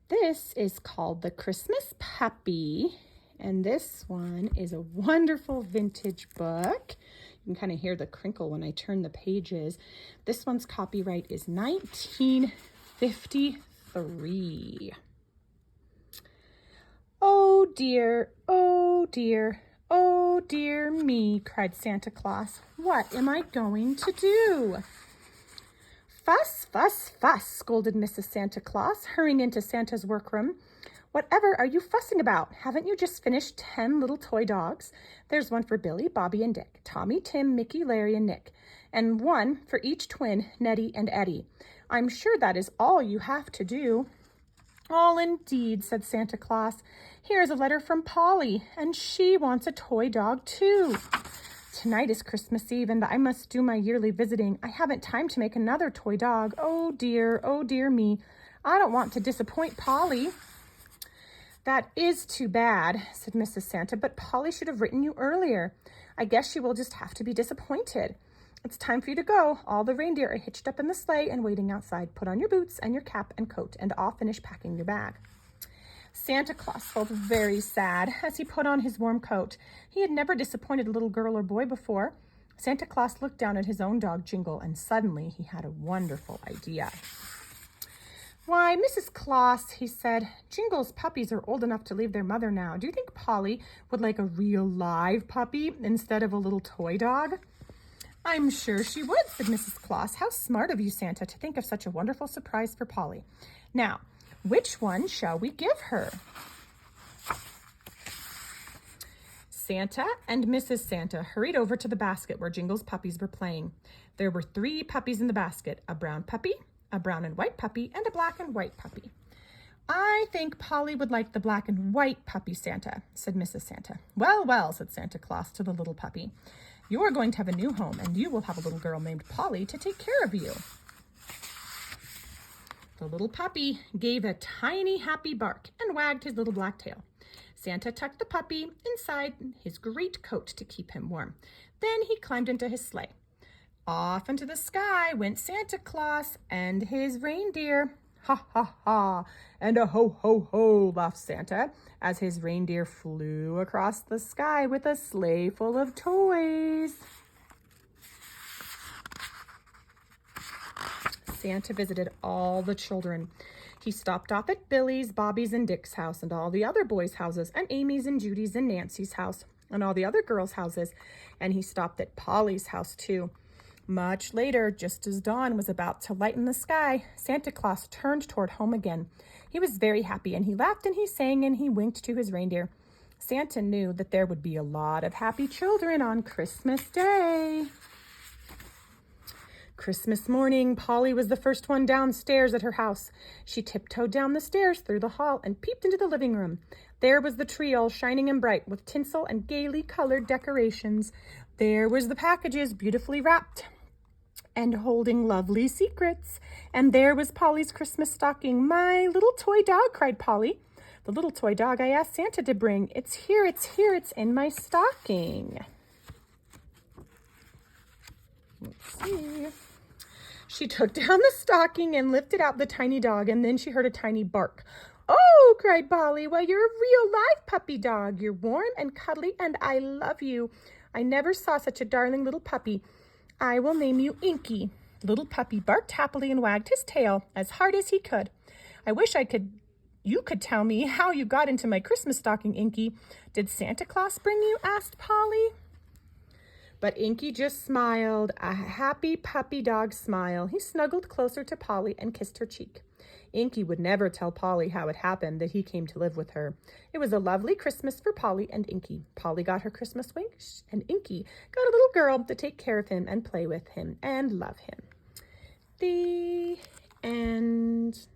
This is called The Christmas Puppy, and this one is a wonderful vintage book. You can kind of hear the crinkle when I turn the pages. This one's copyright is 1953. Oh dear, oh dear, oh dear me, cried Santa Claus. What am I going to do? Fuss, fuss, fuss, scolded Mrs. Santa Claus, hurrying into Santa's workroom. Whatever are you fussing about? Haven't you just finished 10 little toy dogs? There's one for Billy, Bobby, and Dick, Tommy, Tim, Mickey, Larry, and Nick, and one for each twin, Nettie and Eddie. I'm sure that is all you have to do. All indeed, said Santa Claus. Here's a letter from Polly, and she wants a toy dog too. Tonight is Christmas Eve, and I must do my yearly visiting. I haven't time to make another toy dog. Oh dear me. I don't want to disappoint Polly. That is too bad, said Mrs. Santa, but Polly should have written you earlier. I guess she will just have to be disappointed. It's time for you to go. All the reindeer are hitched up in the sleigh and waiting outside. Put on your boots and your cap and coat, and I'll finish packing your bag. Santa Claus felt very sad as he put on his warm coat. He had never disappointed a little girl or boy before. Santa Claus looked down at his own dog, Jingle, and suddenly he had a wonderful idea. Why, Mrs. Claus, he said, Jingle's puppies are old enough to leave their mother now. Do you think Polly would like a real live puppy instead of a little toy dog? I'm sure she would, said Mrs. Claus. How smart of you, Santa, to think of such a wonderful surprise for Polly. Now, which one shall we give her? Santa and Mrs. Santa hurried over to the basket where Jingle's puppies were playing. There were 3 puppies in the basket, a brown puppy, a brown and white puppy, and a black and white puppy. I think Polly would like the black and white puppy, Santa, said Mrs. Santa. Well, well, said Santa Claus to the little puppy. You're going to have a new home, and you will have a little girl named Polly to take care of you. The little puppy gave a tiny happy bark and wagged his little black tail. Santa tucked the puppy inside his great coat to keep him warm. Then he climbed into his sleigh. Off into the sky went Santa Claus and his reindeer. Ha, ha, ha, and a ho, ho, ho, laughed Santa as his reindeer flew across the sky with a sleigh full of toys. Santa visited all the children. He stopped off at Billy's, Bobby's, and Dick's house, and all the other boys' houses, and Amy's and Judy's and Nancy's house, and all the other girls' houses, and he stopped at Polly's house too. Much later, just as dawn was about to lighten the sky, Santa Claus turned toward home again. He was very happy, and he laughed and he sang and he winked to his reindeer. Santa knew that there would be a lot of happy children on Christmas Day. Christmas morning, Polly was the first one downstairs at her house. She tiptoed down the stairs through the hall and peeped into the living room. There was the tree all shining and bright with tinsel and gaily colored decorations. There was the packages beautifully wrapped and holding lovely secrets. And there was Polly's Christmas stocking. My little toy dog, cried Polly. The little toy dog I asked Santa to bring. It's here, it's in my stocking. Let's see. She took down the stocking and lifted out the tiny dog, and then she heard a tiny bark. Oh, cried Polly, well, you're a real live puppy dog. You're warm and cuddly, and I love you. I never saw such a darling little puppy. I will name you Inky. The little puppy barked happily and wagged his tail as hard as he could. I wish you could tell me how you got into my Christmas stocking, Inky. Did Santa Claus bring you? Asked Polly. But Inky just smiled, a happy puppy dog smile. He snuggled closer to Polly and kissed her cheek. Inky would never tell Polly how it happened that he came to live with her. It was a lovely Christmas for Polly and Inky. Polly got her Christmas wish, and Inky got a little girl to take care of him and play with him and love him. The end.